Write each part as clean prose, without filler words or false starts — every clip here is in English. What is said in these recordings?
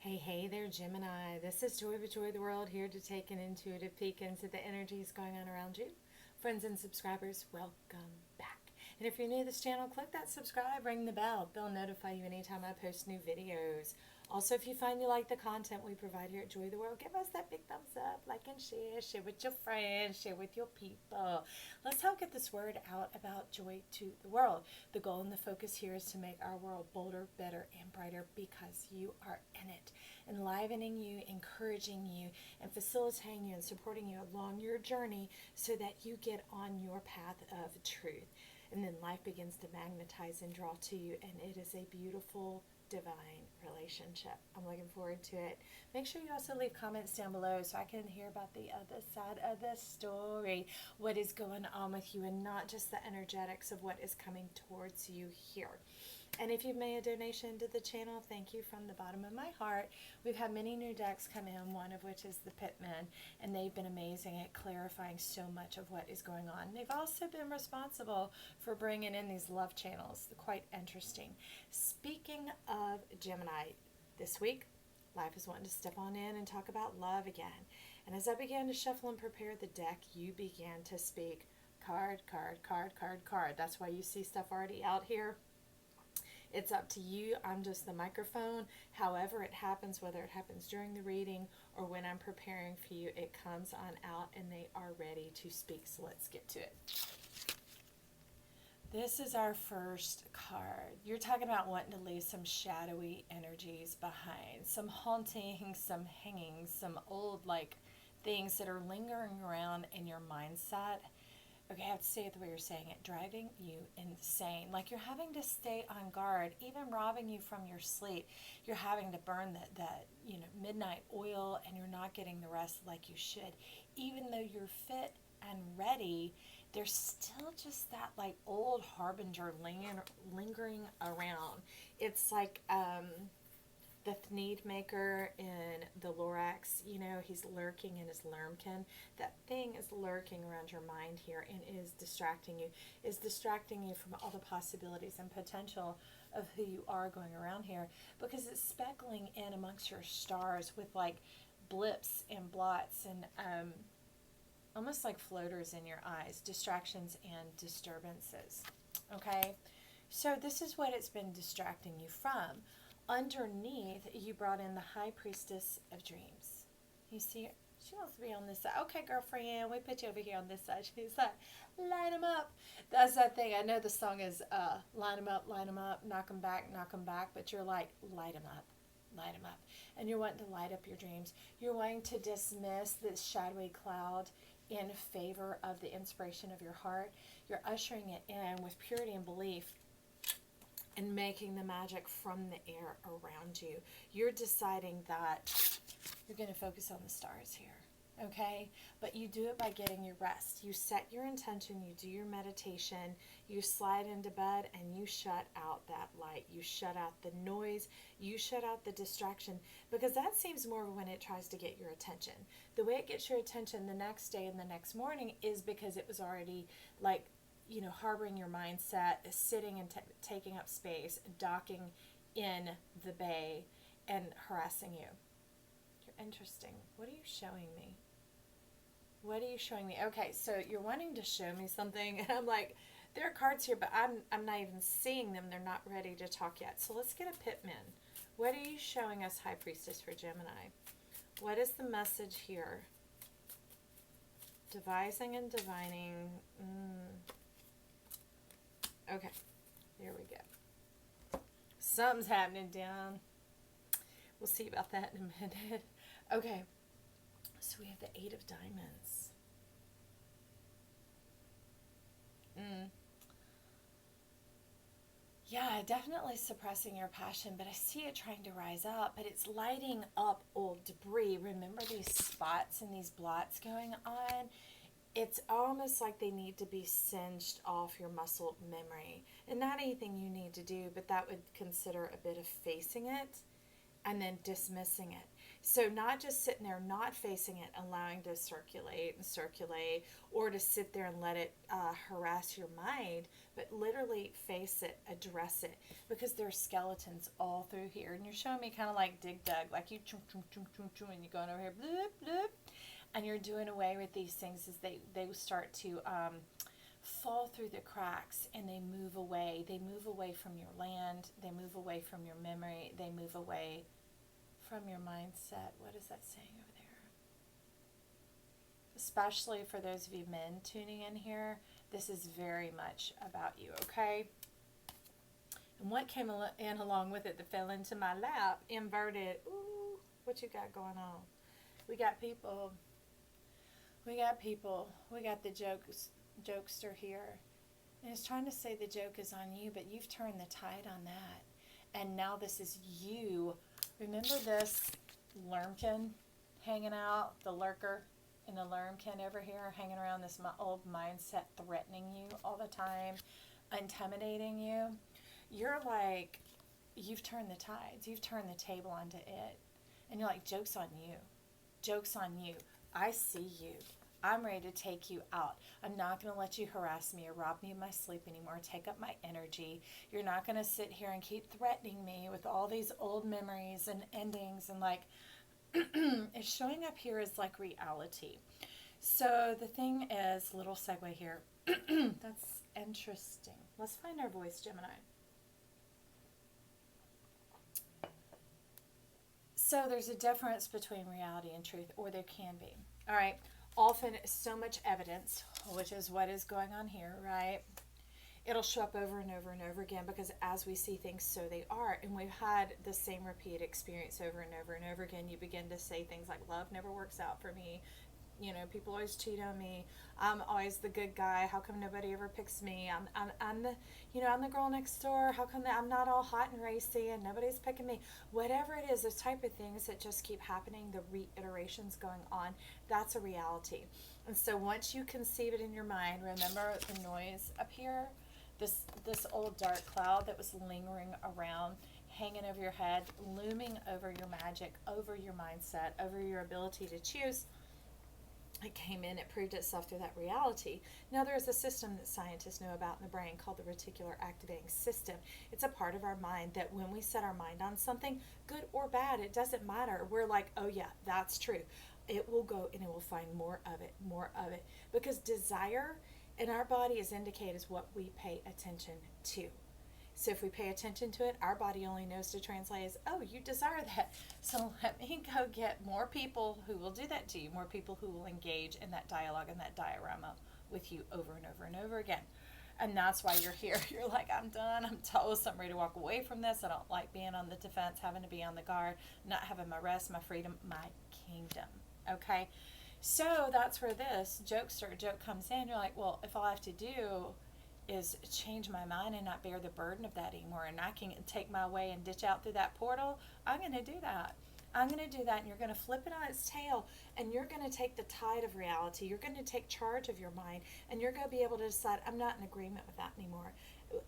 Hey there, Gemini. This is Joy of Joy the World, here to take an intuitive peek into the energies going on around you. Friends and subscribers, welcome back. And if you're new to this channel, click that subscribe, ring the bell. They'll notify you anytime I post new videos. Also, if you find you like the content we provide here at Joy of the World, give us that big thumbs up, like and share with your friends, share with your people. Let's help get this word out about joy to the world. The goal and the focus here is to make our world bolder, better, and brighter because you are in it. Enlivening you, encouraging you, and facilitating you and supporting you along your journey so that you get on your path of truth. And then life begins to magnetize and draw to you, and it is a beautiful, divine relationship. I'm looking forward to it. Make sure you also leave comments down below so I can hear about the other side of the story, what is going on with you, and not just the energetics of what is coming towards you here. And if you've made a donation to the channel, thank you from the bottom of my heart. We've had many new decks come in, one of which is the Pitman, and they've been amazing at clarifying so much of what is going on. They've also been responsible for bringing in these love channels. Quite interesting. Speaking of Gemini, this week, life is wanting to step on in and talk about love again. And as I began to shuffle and prepare the deck, you began to speak card, card, card, card, card. That's why you see stuff already out here. It's up to you. I'm just the microphone. However it happens, whether it happens during the reading or when I'm preparing for you, it comes on out and they are ready to speak. So let's get to it. This is our first card. You're talking about wanting to leave some shadowy energies behind, some haunting, some hanging, some old things that are lingering around in your mindset. Okay, I have to say it the way you're saying it, driving you insane. Like you're having to stay on guard, even robbing you from your sleep. You're having to burn the midnight oil, and you're not getting the rest like you should. Even though you're fit and ready, there's still just that old harbinger lingering around. It's like the Thneed maker in the Lorax, he's lurking in his lurmkin. That thing is lurking around your mind here and is distracting you from all the possibilities and potential of who you are going around here, because it's speckling in amongst your stars with blips and blots and almost like floaters in your eyes, distractions and disturbances. Okay, so this is what it's been distracting you from. Underneath, you brought in the High Priestess of Dreams. You see, she wants to be on this side. Okay, girlfriend, we put you over here on this side. She's like, line them up. That's that thing. I know the song is line them up, knock them back, but you're like, light them up. Light them up. And you're wanting to light up your dreams. You're wanting to dismiss this shadowy cloud in favor of the inspiration of your heart. You're ushering it in with purity and belief and making the magic from the air around you. You're deciding that you're going to focus on the stars here, okay? But you do it by getting your rest. You set your intention, you do your meditation, you slide into bed, and you shut out that light. You shut out the noise, you shut out the distraction, because that seems more when it tries to get your attention. The way it gets your attention the next day and the next morning is because it was already harboring your mindset, sitting and taking up space, docking in the bay, and harassing you. You're interesting. What are you showing me? What are you showing me? Okay, so you're wanting to show me something, and I'm like, there are cards here, but I'm not even seeing them. They're not ready to talk yet. So let's get a Pitman. What are you showing us, High Priestess, for Gemini? What is the message here? Devising and divining. Okay, here we go. Something's happening down. We'll see about that in a minute. Okay, so we have the Eight of Diamonds. Yeah, definitely suppressing your passion, but I see it trying to rise up, but it's lighting up old debris. Remember these spots and these blots going on? It's almost like they need to be singed off your muscle memory. And not anything you need to do, but that would consider a bit of facing it and then dismissing it. So not just sitting there, not facing it, allowing to circulate and circulate, or to sit there and let it harass your mind, but literally face it, address it, because there's skeletons all through here. And you're showing me kind of like dig dug, like you chum chum chum chum chum, and you're going over here, bloop bloop, and you're doing away with these things as they start to fall through the cracks, and they move away. They move away from your land. They move away from your memory. They move away from your mindset. What is that saying over there? Especially for those of you men tuning in here, this is very much about you, okay? And what came in along with it that fell into my lap? Inverted. Ooh, what you got going on? We got people. We got people. We got the jokester here. And it's trying to say the joke is on you, but you've turned the tide on that. And now this is you. Remember this lurmkin hanging out, the lurker and the lurmkin over here hanging around this old mindset, threatening you all the time, intimidating you? You're like, you've turned the tides. You've turned the table onto it. And you're like, joke's on you. Joke's on you. I see you. I'm ready to take you out. I'm not going to let you harass me or rob me of my sleep anymore, take up my energy. You're not going to sit here and keep threatening me with all these old memories and endings. And like, it's showing up here as like reality. So the thing is, little segue here. That's interesting. Let's find our voice, Gemini. So there's a difference between reality and truth, or there can be. All right. Often so much evidence, which is what is going on here, right? It'll show up over and over and over again, because as we see things, so they are. And we've had the same repeat experience over and over and over again. You begin to say things like, love never works out for me. You know, people always cheat on me. I'm always the good guy. How come nobody ever picks me? I'm the, I'm the girl next door. How come I'm not all hot and racy and nobody's picking me? Whatever it is, those type of things that just keep happening, the reiterations going on, that's a reality. And so once you conceive it in your mind, remember the noise up here, this old dark cloud that was lingering around, hanging over your head, looming over your magic, over your mindset, over your ability to choose. It came in, it proved itself through that reality. Now there's a system that scientists know about in the brain called the reticular activating system. It's a part of our mind that when we set our mind on something, good or bad, it doesn't matter. We're like, oh yeah, that's true. It will go and it will find more of it, more of it. Because desire in our body is indicated as what we pay attention to. So if we pay attention to it, our body only knows to translate as, oh, you desire that. So let me go get more people who will do that to you, more people who will engage in that dialogue and that diorama with you over and over and over again. And that's why you're here. You're like, I'm done. I'm toast. I'm ready to walk away from this. I don't like being on the defense, having to be on the guard, not having my rest, my freedom, my kingdom. Okay? So that's where this joke comes in. You're like, well, if all I have to do is change my mind and not bear the burden of that anymore, and I can take my way and ditch out through that portal, I'm going to do that. I'm going to do that, and you're going to flip it on its tail, and you're going to take the tide of reality. You're going to take charge of your mind, and you're going to be able to decide, I'm not in agreement with that anymore.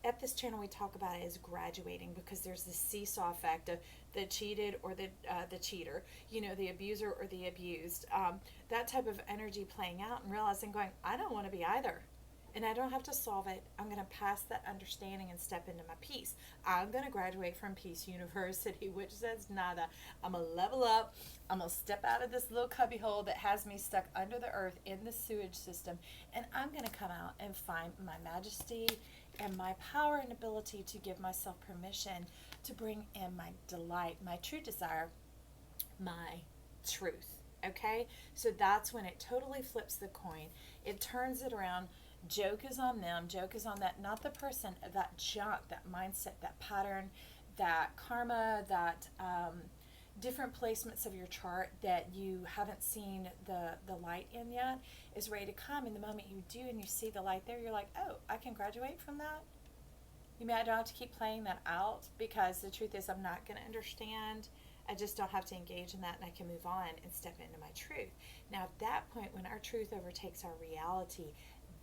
At this channel, we talk about it as graduating, because there's this seesaw effect of the cheated or the cheater, the abuser or the abused. That type of energy playing out and realizing, going, I don't want to be either. And I don't have to solve it. I'm going to pass that understanding and step into my peace. I'm going to graduate from Peace University, which says nada. I'm going to level up. I'm going to step out of this little cubbyhole that has me stuck under the earth in the sewage system. And I'm going to come out and find my majesty and my power and ability to give myself permission to bring in my delight, my true desire, my truth. Okay? So that's when it totally flips the coin. It turns it around. Joke is on them. Joke is on that, not the person, that junk, that mindset, that pattern, that karma, that different placements of your chart that you haven't seen the light in yet is ready to come. And the moment you do and you see the light there, you're like, oh, I can graduate from that. You mean I don't have to keep playing that out, because the truth is I'm not going to understand. I just don't have to engage in that, and I can move on and step into my truth. Now at that point, when our truth overtakes our reality,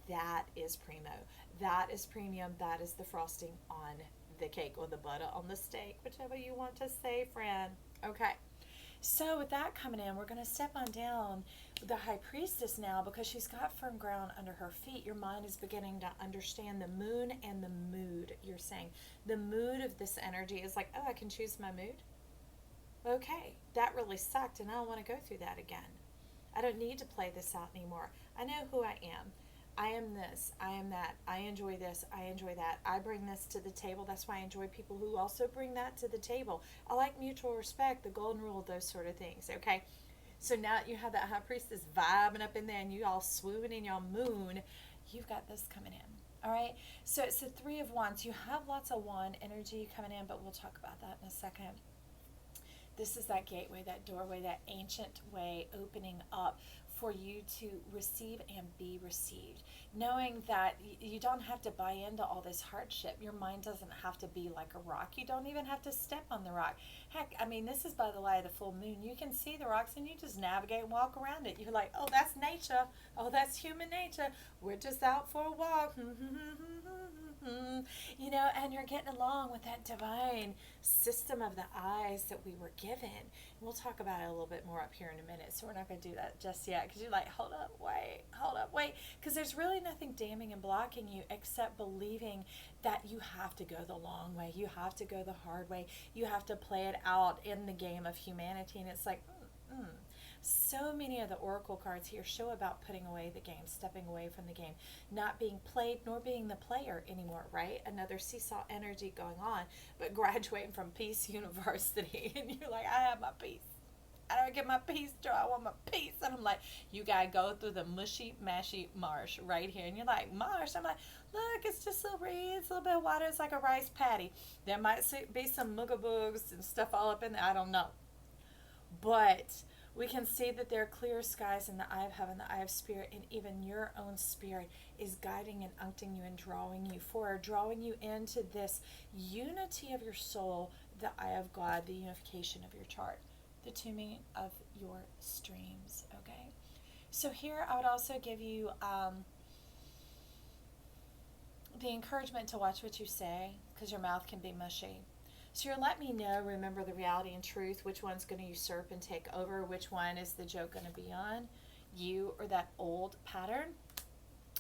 that is primo. That is premium. That is the frosting on the cake, or the butter on the steak, whichever you want to say, friend. Okay. So So with that coming in, we're going to step on down the high priestess now, because she's got firm ground under her feet. Your mind is beginning to understand the moon and the mood. You're saying the mood of this energy is like, oh, I can choose my mood. Okay, that really sucked, and I don't want to go through that again. I don't need to play this out anymore. I know who I am. I am this, I am that, I enjoy this, I enjoy that. I bring this to the table. That's why I enjoy people who also bring that to the table. I like mutual respect, the golden rule, those sort of things, okay? So now that you have that high priestess vibing up in there and you all swoon in your moon, you've got this coming in. All right, so it's the Three of Wands. You have lots of wand energy coming in, but we'll talk about that in a second. This is that gateway, that doorway, that ancient way opening up for you to receive and be received. Knowing that you don't have to buy into all this hardship. Your mind doesn't have to be like a rock. You don't even have to step on the rock. Heck, I mean, this is by the light of the full moon. You can see the rocks and you just navigate and walk around it. You're like, oh, that's nature. Oh, that's human nature. We're just out for a walk. You know, and you're getting along with that divine system of the eyes that we were given. We'll talk about it a little bit more up here in a minute, so we're not going to do that just yet, because you're like, hold up, wait, because there's really nothing damning and blocking you except believing that you have to go the long way, you have to go the hard way, you have to play it out in the game of humanity. And it's like, so many of the oracle cards here show about putting away the game, stepping away from the game, not being played nor being the player anymore, right? Another seesaw energy going on, but graduating from Peace University. And you're like, I have my peace. I don't get my peace, Joe. I want my peace. And I'm like, you got to go through the mushy, mashy marsh right here. And you're like, marsh? I'm like, look, it's just a little breeze, a little bit of water. It's like a rice patty. There might be some mugabugs and stuff all up in there. I don't know. But we can see that there are clear skies in the eye of heaven, the eye of spirit, and even your own spirit is guiding and uncting you and drawing you into this unity of your soul, the eye of God, the unification of your chart, the tuning of your streams, okay? So here I would also give you the encouragement to watch what you say, because your mouth can be mushy. So you're letting me know, remember the reality and truth, which one's going to usurp and take over, which one is the joke going to be on, you or that old pattern.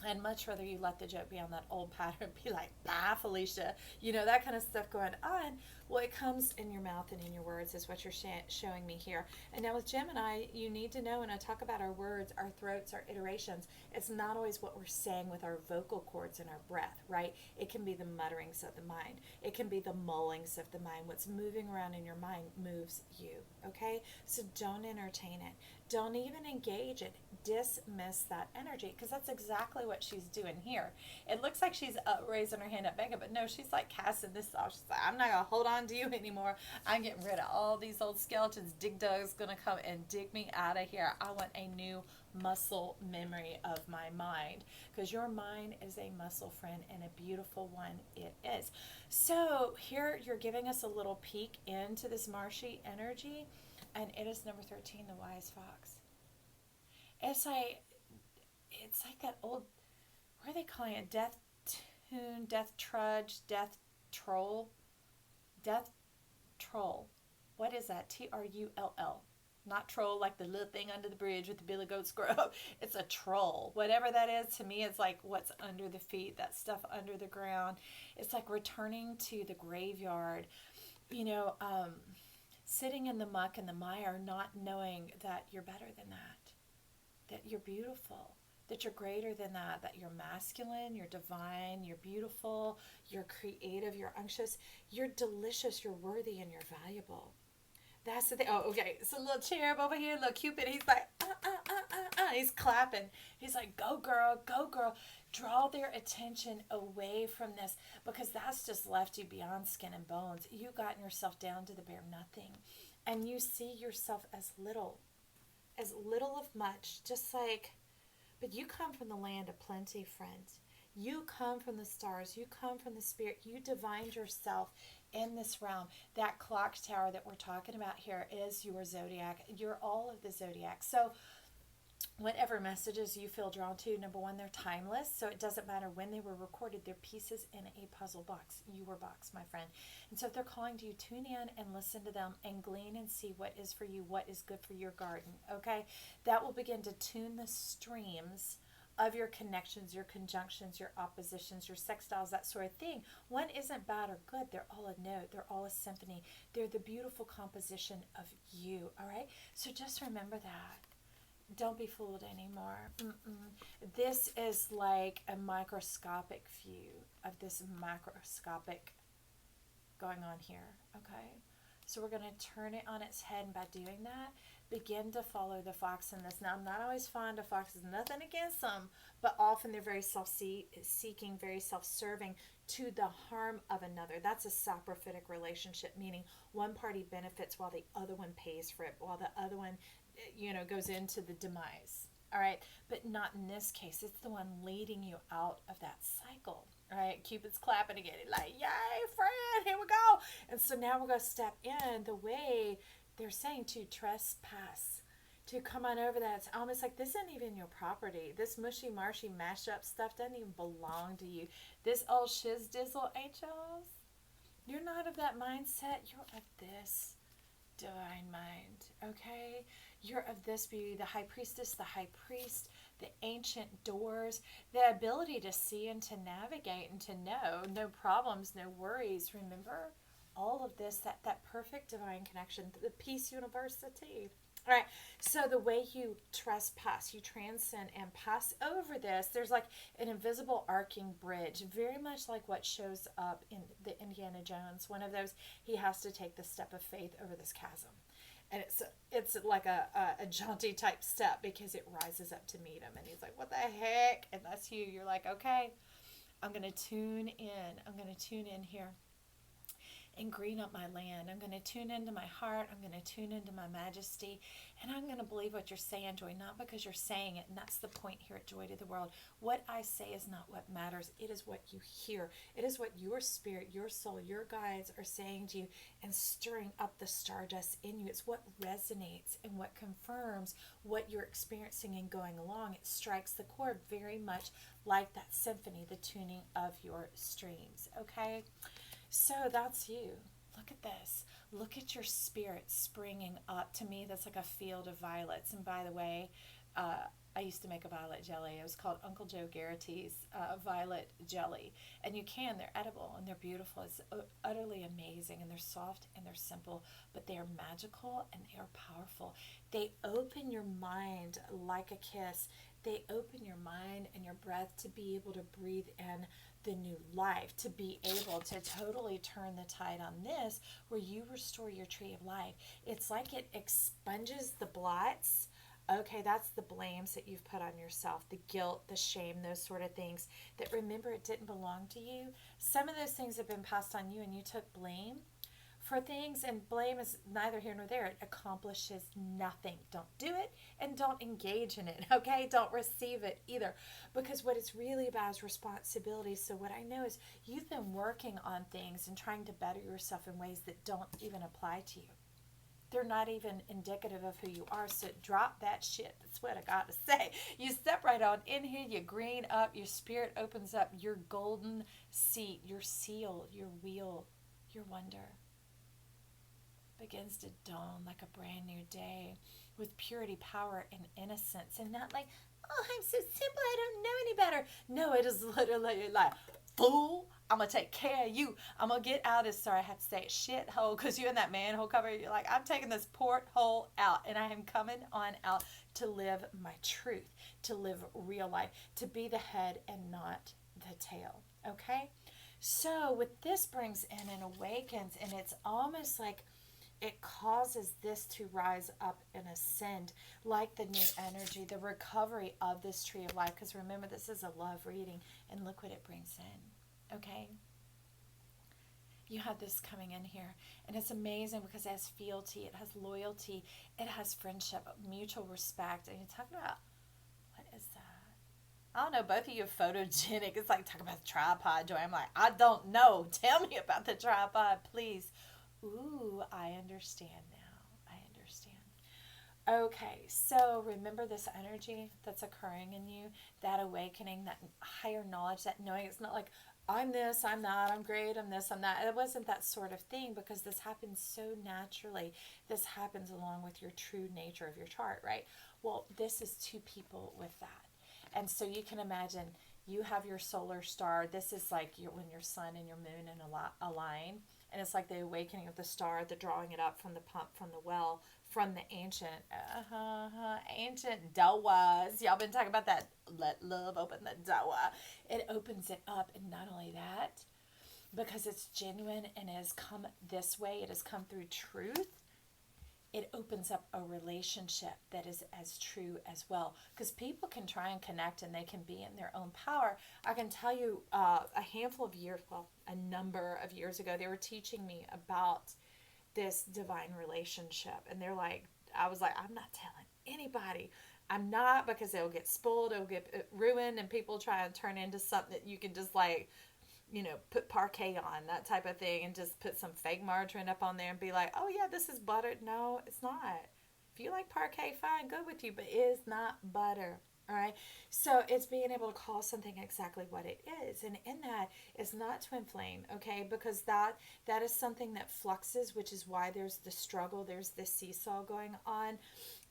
I'd much rather you let the joke be on that old pattern, be like, bye, Felicia. You know, that kind of stuff going on. Well, it comes in your mouth and in your words is what you're showing me here. And now with Gemini, you need to know when I talk about our words, our throats, our iterations, it's not always what we're saying with our vocal cords and our breath, right? It can be the mutterings of the mind. It can be the mullings of the mind. What's moving around in your mind moves you, okay? So don't entertain it. Don't even engage it. Dismiss that energy, because that's exactly what she's doing here. It looks like she's raising her hand up begging, but no, she's like casting this off. She's like, I'm not going to hold on to you anymore. I'm getting rid of all these old skeletons. Dig Dug's going to come and dig me out of here. I want a new muscle memory of my mind, because your mind is a muscle, friend, and a beautiful one it is. So here you're giving us a little peek into this marshy energy, and it is number 13, the wise fox. It's like that old, what are they calling it? Death tune, death trudge, death troll. Death troll. What is that? Trull. Not troll like the little thing under the bridge with the billy goat squirrel. It's a troll. Whatever that is, to me, it's like what's under the feet, that stuff under the ground. It's like returning to the graveyard, you know, sitting in the muck and the mire, not knowing that you're better than that you're beautiful, that you're greater than that you're masculine, you're divine, you're beautiful, you're creative, you're unctuous, you're delicious, you're worthy, and you're valuable. That's the thing. Oh, okay. So little cherub over here, little Cupid, he's like, he's clapping. He's like, go girl, go girl. Draw their attention away from this, because that's just left you beyond skin and bones. You've gotten yourself down to the bare nothing, and you see yourself as little of much, just like, but you come from the land of plenty, friends. You come from the stars. You come from the spirit. You divined yourself in this realm. That clock tower that we're talking about here is your zodiac. You're all of the zodiac. So Whatever messages you feel drawn to, number one, they're timeless, so it doesn't matter when they were recorded. They're pieces in a puzzle box, your box, my friend. And so if they're calling to you, tune in and listen to them and glean and see what is for you, what is good for your garden, okay? That will begin to tune the streams of your connections, your conjunctions, your oppositions, your sextiles, that sort of thing. One isn't bad or good. They're all a note. They're all a symphony. They're the beautiful composition of you, all right? So just remember that. Don't be fooled anymore. This is like a microscopic view of this macroscopic going on here, okay? So we're going to turn it on its head, and by doing that, begin to follow the fox in this. Now, I'm not always fond of foxes, nothing against them, but often they're very self-seeking, very self-serving to the harm of another. That's a saprophytic relationship, meaning one party benefits while the other one pays for it, while the other one goes into the demise. All right, but not in this case. It's the one leading you out of that cycle. All right, Cupid's clapping again. Like, yay, friend, here we go. And so now we're going to step in the way they're saying to trespass, to come on over that. It's almost like this isn't even your property. This mushy, marshy, mashed up stuff doesn't even belong to you. This old shiz dizzle, ain't y'all? You're not of that mindset. You're of this divine mind, okay? You're of this beauty, the high priestess, the high priest, the ancient doors, the ability to see and to navigate and to know, no problems, no worries. Remember all of this, that perfect divine connection, the peace university. All right, so the way you trespass, you transcend and pass over this, there's like an invisible arcing bridge, very much like what shows up in the Indiana Jones. One of those, he has to take the step of faith over this chasm. And it's like a jaunty type step because it rises up to meet him. And he's like, what the heck? And that's you. You're like, okay, I'm going to tune in. I'm going to tune in here and green up my land. I'm going to tune into my heart. I'm going to tune into my majesty. And I'm going to believe what you're saying, Joy, not because you're saying it. And that's the point here at Joy to the World. What I say is not what matters. It is what you hear. It is what your spirit, your soul, your guides are saying to you and stirring up the stardust in you. It's what resonates and what confirms what you're experiencing and going along. It strikes the chord very much like that symphony, the tuning of your streams. Okay? So that's you. Look at this. Look at your spirit springing up. To me, that's like a field of violets. And by the way, I used to make a violet jelly. It was called Uncle Joe Garrity's violet jelly. And you can. They're edible and they're beautiful. It's utterly amazing. And they're soft and they're simple. But they are magical and they are powerful. They open your mind like a kiss. They open your mind and your breath to be able to breathe in the new life, to be able to totally turn the tide on this, where you restore your tree of life. It's like it expunges the blots. Okay, that's the blames that you've put on yourself, the guilt, the shame, those sort of things that, remember, it didn't belong to you. Some of those things have been passed on you and you took blame for things, and blame is neither here nor there. It accomplishes nothing. Don't do it and don't engage in it, okay? Don't receive it either, because what it's really about is responsibility. So what I know is you've been working on things and trying to better yourself in ways that don't even apply to you. They're not even indicative of who you are, so drop that shit. That's what I got to say. You step right on in here, you green up, your spirit opens up, your golden seat, your seal, your wheel, your wonder begins to dawn like a brand new day with purity, power, and innocence. And not like, oh, I'm so simple, I don't know any better. No, it is literally like, fool, I'm going to take care of you. I'm going to get out of this, sorry, I have to say it, shithole, because you're in that manhole cover. You're like, I'm taking this porthole out, and I am coming on out to live my truth, to live real life, to be the head and not the tail, okay? So what this brings in and awakens, and it's almost like it causes this to rise up and ascend like the new energy, the recovery of this tree of life. Because remember, this is a love reading, and look what it brings in, okay? You have this coming in here, and it's amazing because it has fealty, it has loyalty, it has friendship, mutual respect. And you're talking about, what is that? I don't know, both of you are photogenic. It's like talking about the tripod, Joy. I'm like, I don't know. Tell me about the tripod, please. Ooh, I understand now. I understand. Okay, so remember this energy that's occurring in you, that awakening, that higher knowledge, that knowing. It's not like, I'm this, I'm that, I'm great, I'm this, I'm that. It wasn't that sort of thing, because this happens so naturally. This happens along with your true nature of your chart, right? Well, this is two people with that. And so you can imagine you have your solar star. This is like when your sun and your moon in align. And it's like the awakening of the star, the drawing it up from the pump, from the well, from the ancient doors. Y'all been talking about that. Let love open the door. It opens it up, and not only that, because it's genuine and it has come this way, it has come through truth. It opens up a relationship that is as true as well. Because people can try and connect and they can be in their own power. I can tell you a handful of years, well, a number of years ago, they were teaching me about this divine relationship. And they're like, I was like, I'm not telling anybody. I'm not, because it'll get spoiled, it'll get ruined, and people try and turn into something that you can just like, put parquet on, that type of thing, and just put some fake margarine up on there and be like, oh yeah, this is butter. No, it's not. If you like parquet, fine, good with you, but it is not butter. All right. So it's being able to call something exactly what it is. And in that is not twin flame, okay? Because that is something that fluxes, which is why there's the struggle, there's this seesaw going on.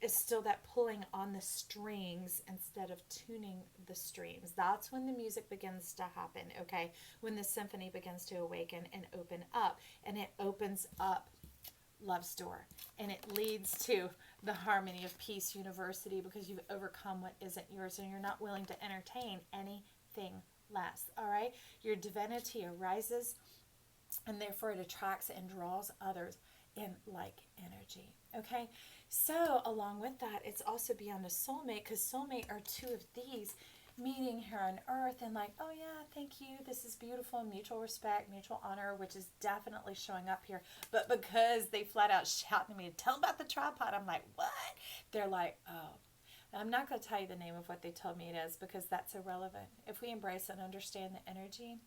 It's still that pulling on the strings instead of tuning the streams. That's when the music begins to happen, okay? When the symphony begins to awaken and open up. And it opens up love's door, and it leads to the harmony of peace university, because you've overcome what isn't yours and you're not willing to entertain anything less. All right, your divinity arises, and therefore it attracts and draws others in like energy. Okay, so along with that, it's also beyond a soulmate, because soulmate are two of these meeting here on earth and like, oh yeah, thank you, this is beautiful, mutual respect, mutual honor, which is definitely showing up here. But because they flat out shout at me to tell about the tripod, I'm like, what? They're like, oh. I'm not going to tell you the name of what they told me it is, because that's irrelevant. If we embrace and understand the energy,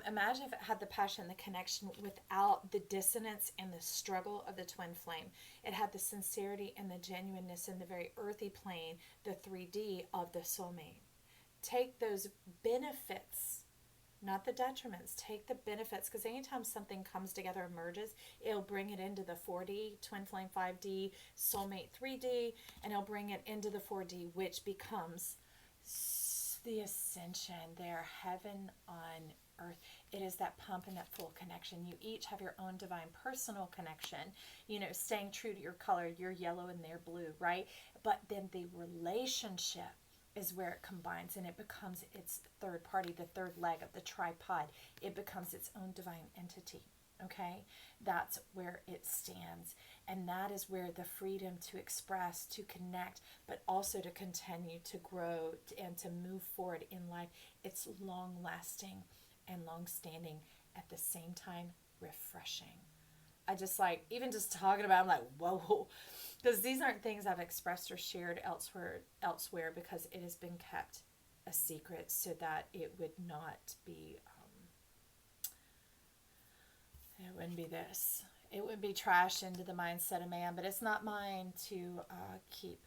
imagine if it had the passion, the connection, without the dissonance and the struggle of the twin flame. It had the sincerity and the genuineness in the very earthy plane, the 3D of the soulmate. Take those benefits, not the detriments. Take the benefits, because anytime something comes together and merges, it'll bring it into the 4D, twin flame 5D, soulmate 3D, and it'll bring it into the 4D, which becomes the ascension, their heaven on earth. It is that pump and that full connection. You each have your own divine personal connection, staying true to your color, your yellow and their blue, right? But then the relationship is where it combines, and it becomes its third party, the third leg of the tripod. It becomes its own divine entity. Okay, that's where it stands, and that is where the freedom to express, to connect, but also to continue to grow and to move forward in life. It's long lasting and long standing, at the same time refreshing. I just like, even just talking about it, I'm like, whoa, because these aren't things I've expressed or shared elsewhere, because it has been kept a secret so that it would not be, it wouldn't be this. It would be trash into the mindset of man, but it's not mine to keep,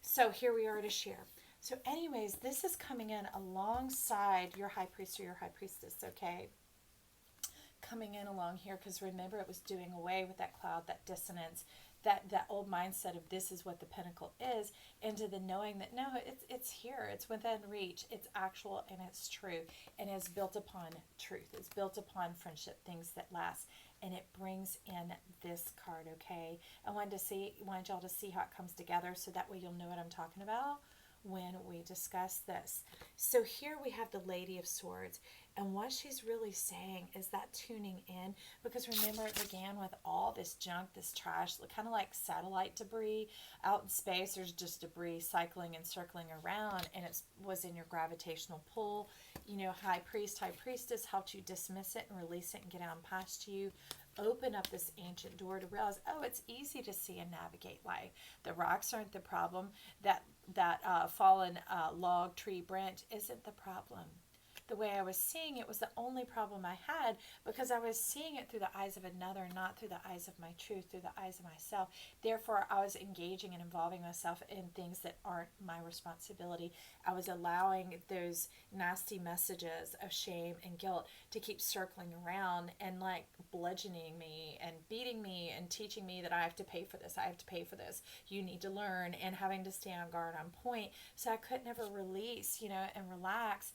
So here we are to share. So anyways, this is coming in alongside your high priest or your high priestess, okay? Coming in along here, because remember, it was doing away with that cloud, that dissonance, that old mindset of this is what the pinnacle is, into the knowing that no, it's here, it's within reach, it's actual, and it's true, and it's built upon truth, it's built upon friendship, things that last, and it brings in this card. Okay, I wanted y'all to see how it comes together, so that way you'll know what I'm talking about when we discuss this. So here we have the Lady of Swords, and what she's really saying is that tuning in, because remember, it began with all this junk, this trash, kind of like satellite debris out in space. There's just debris cycling and circling around, and it was in your gravitational pull. High priest, high priestess helped you dismiss it and release it and get out past you. Open up this ancient door to realize, oh, it's easy to see and navigate life. The rocks aren't the problem. That fallen log, tree, branch isn't the problem. the way I was seeing it was the only problem I had, because I was seeing it through the eyes of another, not through the eyes of my truth, through the eyes of myself. Therefore, I was engaging and involving myself in things that aren't my responsibility. I was allowing those nasty messages of shame and guilt to keep circling around and like bludgeoning me and beating me and teaching me that I have to pay for this. I have to pay for this. You need to learn, and having to stay on guard, on point. So I could never release, and relax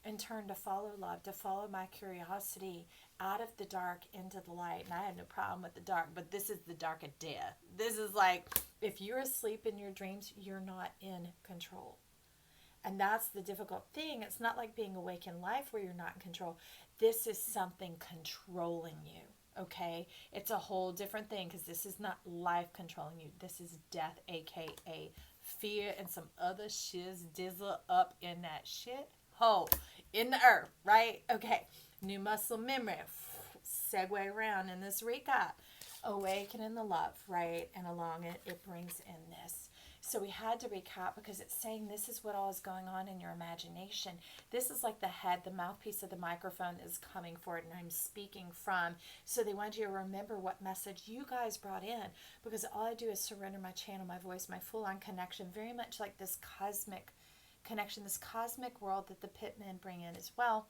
and turn to follow love, to follow my curiosity out of the dark into the light. And I had no problem with the dark, but this is the dark of death. This is like, if you're asleep in your dreams, you're not in control. And that's the difficult thing. It's not like being awake in life where you're not in control. This is something controlling you. Okay? It's a whole different thing, because this is not life controlling you. This is death, aka fear, and some other shiz dizzle up in that shit hole in the earth, right? Okay. New muscle memory. Segue around in this recap. Awakening the love, right? And along it, it brings in this. So we had to recap because it's saying this is what all is going on in your imagination. This is like the head, the mouthpiece of the microphone is coming forward, and I'm speaking from. So they want you to remember what message you guys brought in, because all I do is surrender my channel, my voice, my full-on connection, very much like this cosmic connection, this cosmic world that the pitmen bring in as well,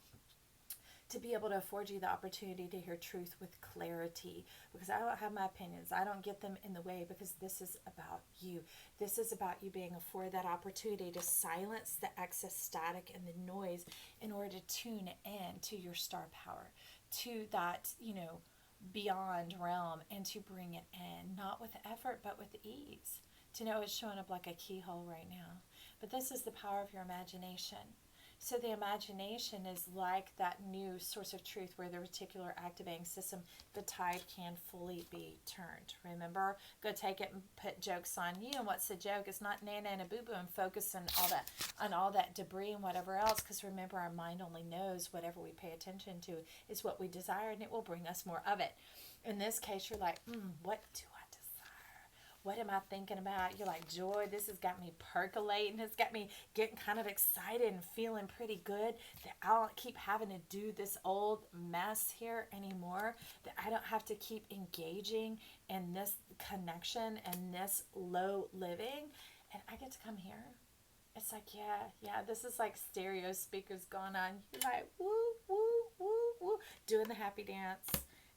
to be able to afford you the opportunity to hear truth with clarity, because I don't have my opinions. I don't get them in the way, because this is about you. This is about you being afforded that opportunity to silence the excess static and the noise in order to tune in to your star power, to that, beyond realm, and to bring it in, not with effort, but with ease. To know it's showing up like a keyhole right now. But this is the power of your imagination. So the imagination is like that new source of truth where the reticular activating system, the tide can fully be turned. Remember, go take it and put jokes on you. And what's the joke? It's not nana and a boo-boo and focus on all that debris and whatever else. Because remember, our mind only knows whatever we pay attention to is what we desire, and it will bring us more of it. In this case, you're like, what do I desire? What am I thinking about? You're like, joy, this has got me percolating. It's got me getting kind of excited and feeling pretty good that I don't keep having to do this old mess here anymore, that I don't have to keep engaging in this connection and this low living, and I get to come here. It's like, yeah, this is like stereo speakers going on. You're like, woo, woo, woo, woo, doing the happy dance.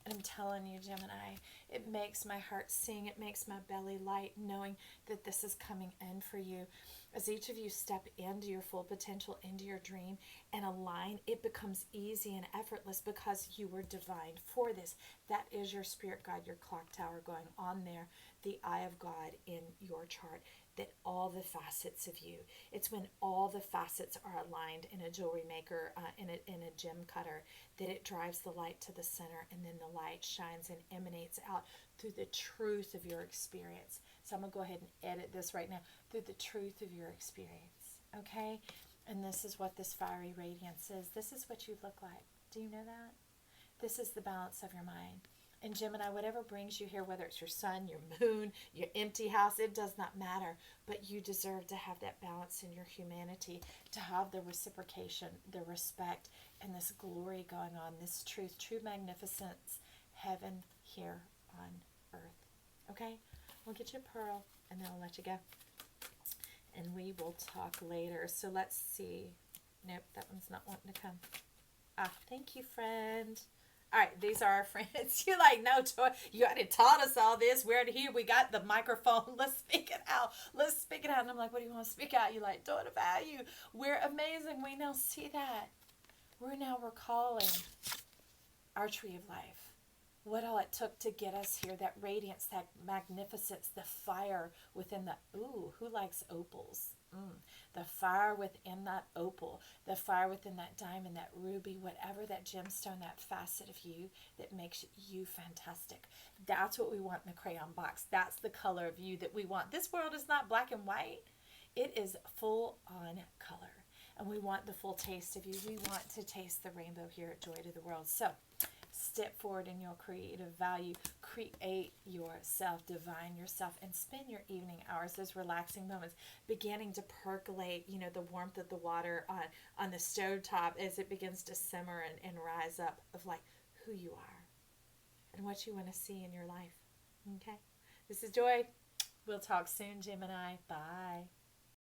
And I'm telling you, Gemini, it makes my heart sing. It makes my belly light knowing that this is coming in for you. As each of you step into your full potential, into your dream, and align, it becomes easy and effortless because you were designed for this. That is your spirit guide, your clock tower going on there, the eye of God in your chart. That all the facets of you, it's when all the facets are aligned in a jewelry maker, in a gem cutter, that it drives the light to the center, and then the light shines and emanates out through the truth of your experience. So I'm going to go ahead and edit this right now, through the truth of your experience, okay? And this is what this fiery radiance is. This is what you look like. Do you know that? This is the balance of your mind. And Gemini, whatever brings you here, whether it's your sun, your moon, your empty house, it does not matter. But you deserve to have that balance in your humanity, to have the reciprocation, the respect, and this glory going on, this truth, true magnificence, heaven here on earth. Okay? We'll get you a pearl, and then I'll let you go. And we will talk later. So let's see. Nope, that one's not wanting to come. Thank you, friend. All right, these are our friends. You're like, no, Joy, you already taught us all this. We're here. We got the microphone. Let's speak it out. Let's speak it out. And I'm like, what do you want to speak out? You're like, daughter value. We're amazing. We now see that. We're now recalling our tree of life. What all it took to get us here. That radiance, that magnificence, the fire within the, who likes opals? The fire within that opal, the fire within that diamond, that ruby, whatever that gemstone, that facet of you that makes you fantastic. That's what we want in the crayon box. That's the color of you that we want. This world is not black and white. It is full on color. And we want the full taste of you. We want to taste the rainbow here at Joy to the World. So step forward in your creative value, create yourself, divine yourself, and spend your evening hours, those relaxing moments, beginning to percolate, the warmth of the water on the stove top as it begins to simmer and rise up, of like who you are and what you want to see in your life. Okay? This is Joy. We'll talk soon, Gemini. Bye.